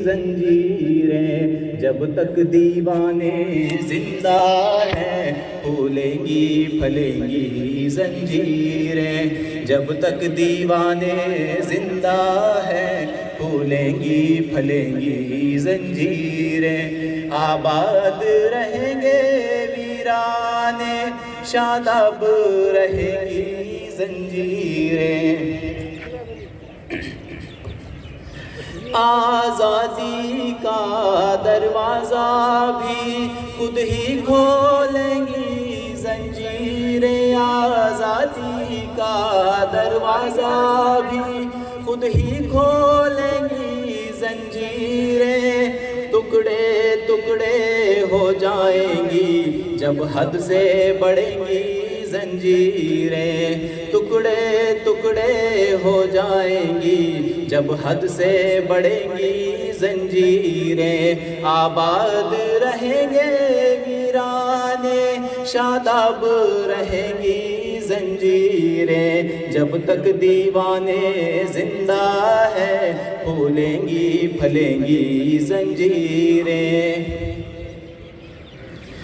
زنجیریں جب تک دیوانے زندہ ہیں، پھولیں گی پھلیں گی زنجیریں جب تک دیوانے زندہ ہیں، پھولیں گی پھلیں گی زنجیریں آباد رہیں گے ویرانے، شاداب رہیں گی زنجیریں۔ آزادی کا دروازہ بھی خود ہی کھولیں گی زنجیریں، آزادی کا دروازہ بھی خود ہی کھولیں گی زنجیریں، ٹکڑے ٹکڑے ہو جائیں گی جب حد سے بڑھیں گی زنجیریں، ٹکڑے ٹکڑے ہو جائیں گی جب حد سے بڑھیں گی زنجیریں، آباد رہیں گے ویرانے، شاداب رہیں گی زنجیریں جب تک دیوانے زندہ ہیں، پھولیں گی پھلیں گی زنجیریں۔